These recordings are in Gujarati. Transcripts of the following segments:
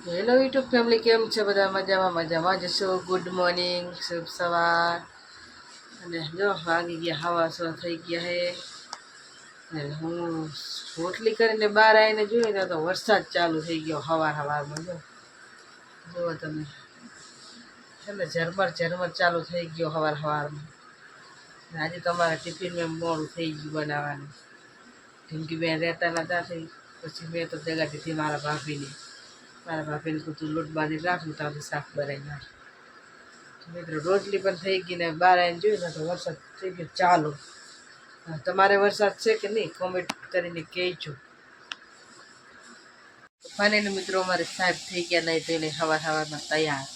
હેલો યુટ્યુબ ફેમિલી, કેમ છે બધા? મજામાં જશો. ગુડ મોર્નિંગ, શુભ સવાર. અને જો વાગી ગયા હવા સો થઈ ગયા હે. અને હું રોટલી કરીને બહાર આવીને જોઈએ તો વરસાદ ચાલુ થઈ ગયો હવારમાં. જુઓ તમે, એટલે ઝરમર ચાલુ થઈ ગયો હવારમાં. આજે તમારા ટિફિનમાં મોડું થઈ ગયું બનાવવાનું. ઢીંકી બેન રહેતા નતા થઈ, પછી મેં તો જગા દીધી મારા ભાભીને કીધું લોટ બાંધી રાખું તો આપણે શાક બનાવી નાખ. મિત્રો રોટલી પણ થઈ ગઈ ને બહાર આવીને જોયું ને તો વરસાદ થઈ ગયો ચાલુ. તમારે વરસાદ છે કે નહીં? કોમેન્ટ કરીને કહેજો. ફાઇનલી મિત્રો અમારે સાહેબ થઈ ગયા નહીં તો એને સવારમાં તૈયાર.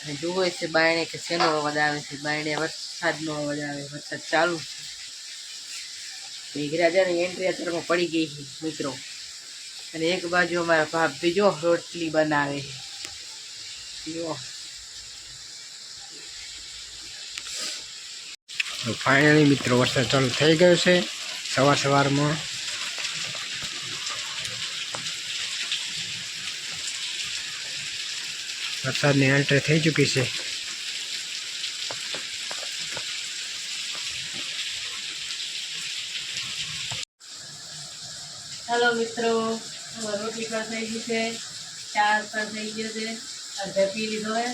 અને જુઓ છે બાયણે કે શેનો અવાજ આવે છે. બાયણે વરસાદનો અવાજ આવે, વરસાદ ચાલુ છે. મેઘરાજાની એન્ટ્રી અત્યારમાં પડી ગઈ છે મિત્રો. અને એક બાજુ અમારા ભાભી જો રોટલી બનાવે જો. ફાઇનલી મિત્રો વરસાદ ચાલુ થઈ ગયો છે સવારમાં. વરસાદની એન્ટ્રી થઈ ચૂકી છે. હાલો મિત્રો, રોટલી પણ થઈ ગઈ છે, ચા પણ થઈ ગયો છે, અડધે પી લીધો હે.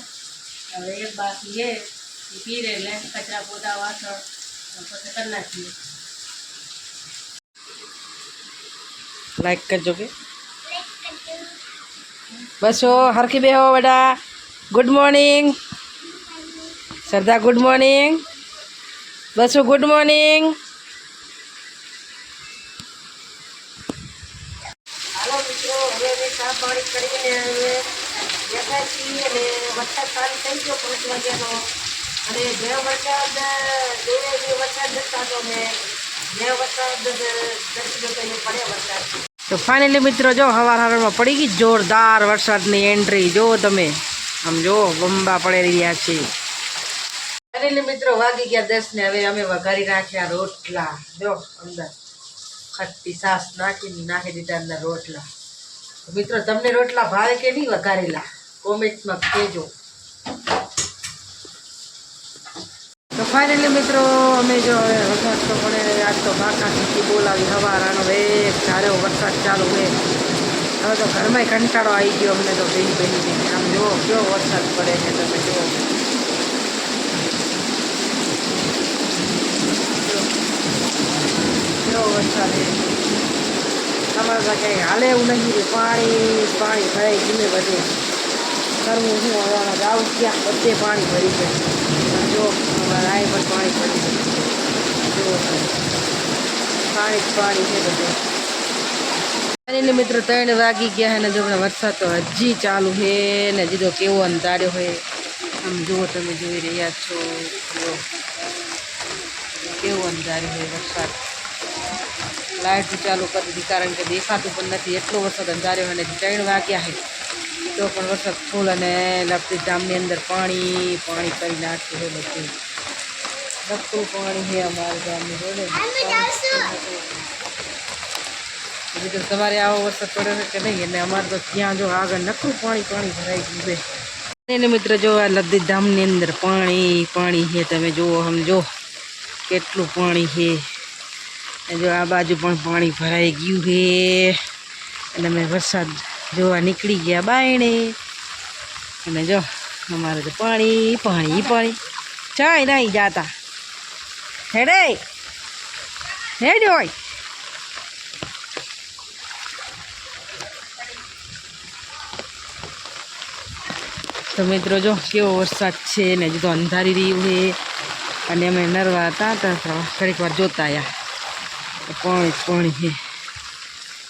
હવે એક બાકી છે, એ પી લે એટલે કચરા પોતા વાસણ પછી કરી નાખીએ. લાઈક કરજો કે બસો હરખી બેહો બેટા. Good morning Sarda, good morning બસો, ગુડ મોર્નિંગ. હાલો મિત્રો, હવે અમે ચા પાણી કરીને હવે બેઠા છીએ. અને વરસાદ ચાલુ થઈ ગયો 5 વાગ્યાનો. અને જે વરસાદ નતા તો મેં જે વરસાદ દર્શી તો એ પડે વરસાદ. તો ફાઇનલી મિત્રો જો હવારમાં પડી ગઈ જોરદાર વરસાદની એન્ટ્રી. જો તમે આમ જો બંબા પડી રહ્યા છે. ફાઇનલી મિત્રો વાગી ગયા 10 ને. હવે અમે વઘારી નાખ્યા રોટલા. જો અંદર ખટ્ટી છાશ નાખી દીધા અંદર રોટલા. મિત્રો તમને રોટલા ભાવે કે નહીં વઘારેલા? કોમેન્ટમાં કહેજો. તો ફાઇનલી મિત્રો અમે જો હવે વરસાદ તો પડે. આજ તો બાકાથી બોલાવી હવારાનો એક ધારે વરસાદ ચાલુ છે. હવે તો ઘરમાં કંટાળો આવી ગયો અમને તો બેહી. આમ જો કેવો વરસાદ પડે છે તમે જુઓ. કેવો વરસાદ છે. તમારે તો કંઈ હાલે એવું નહીં. પાણી ભરાઈ ગયું બધે. કરવું શું? હવામાં જાવું ક્યાં? બધે પાણી ભરી જાય. જો રાય પર પાણી પડી ગયું. જુઓ પાણી છે બધે. ફાઇનલી મિત્રો 3 વાગી ગયા છે ને જો વરસાદ તો હજી ચાલુ છે ને. હજી તો કેવો અંધાર્યો હોય આમ જુઓ, તમે જોઈ રહ્યા છો. જુઓ કેવો અંધાર્યો હોય વરસાદ. લાઇટ ચાલુ કરી દીધી કારણ કે દેખાતું પણ નથી, એટલો વરસાદ અંધાર્યો. અને 3 વાગ્યા છે તો પણ વરસાદ ફૂલ. અને લપતી ધામની અંદર પાણી કરી નાખ્યું છે બધું. નકરું પાણી છે અમારા ગામની જોડે. બીજું તમારે આવો વરસાદ પડ્યો છે કે નહીં? અને અમારે તો ત્યાં જો આગળ નકરું પાણી ભરાઈ ગયું છે. એને મિત્રો જો આ લપતી ધામની અંદર પાણી છે. તમે જુઓ, સમજો કેટલું પાણી છે. જો આ બાજુ પણ પાણી ભરાઈ ગયું છે. અને અમે વરસાદ જોવા નીકળી ગયા બાયણે. અને જો અમારે તો પાણી ચાય નહીં જાતા. હેડે હોય તો મિત્રો જો કેવો વરસાદ છે ને. હજુ તો અંધારી રહ્યું છે. અને અમે નરવા હતા ઘડીક વાર જોતા આવ્યા. પાણી છે.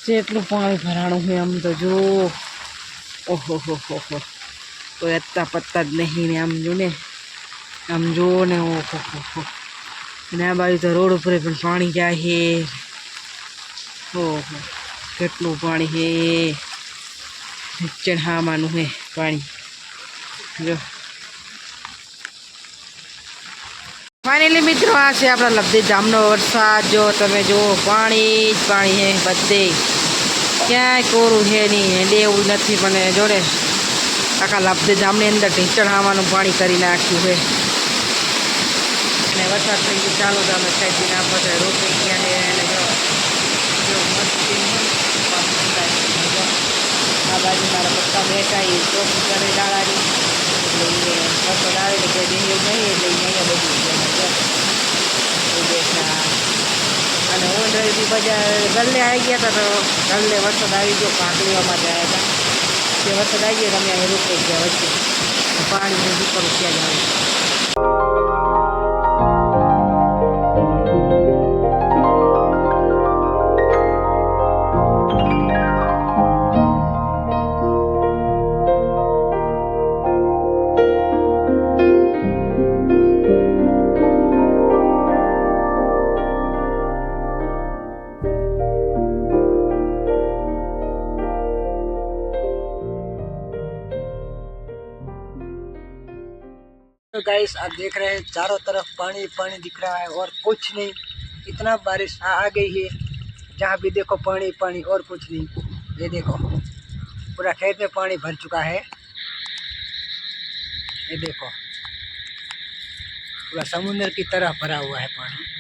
જેટલું પાણી ભરાણું છે આમ તો જો. ઓહો કોઈ અત્તા પત્તા જ નહીં ને. આમ જો ને ઓહો. અને આ બાજુ તો રોડ ઉપર પણ પાણી જાય છે. ઓહો કેટલું પાણી છે. ચઢાવવાનું છે પાણી જો. ફાઇનલી મિત્રો આ છે આપણા લપતી ધામનો વરસાદ. જો તમે જુઓ પાણી જ પાણી છે બધે. ક્યાંય કોરું છે નહીં, લેવું નથી પણ જોડે આખા લાભદે જામની અંદર ઢીંચણ હાવાનું પાણી કરી નાખ્યું છે અને વરસાદ થઈ ગયો ચાલો તો અમે ખાઈ પીને આ બધા રોકાઈ ગયા છે અને જો મસ્તી આ બાજુ મારા પપ્પા બેઠા એ ચોકી કરે દાળાની એટલે એ વરસાદ આવે એટલે કોઈ દેહ એવું નહીં એટલે અહીંયા બધું બેઠા અને ઓંધળીથી બજાર ગલ્લે આવી ગયા હતા તો ગલ્લે વરસાદ આવી ગયો કાંકલીઓમાં જ આવ્યા હતા તે વરસાદ આવી ગયો તમે અહીં રોકાઈ ગયા વચ્ચે પાણી ઉપર ત્યાં જ આવે तो गाइस आप देख रहे हैं चारों तरफ पानी पानी दिख रहा है और कुछ नहीं। इतना बारिश आ गई है, जहाँ भी देखो पानी पानी और कुछ नहीं। ये देखो पूरा खेत में पानी भर चुका है। ये देखो पूरा समुद्र की तरह भरा हुआ है पानी।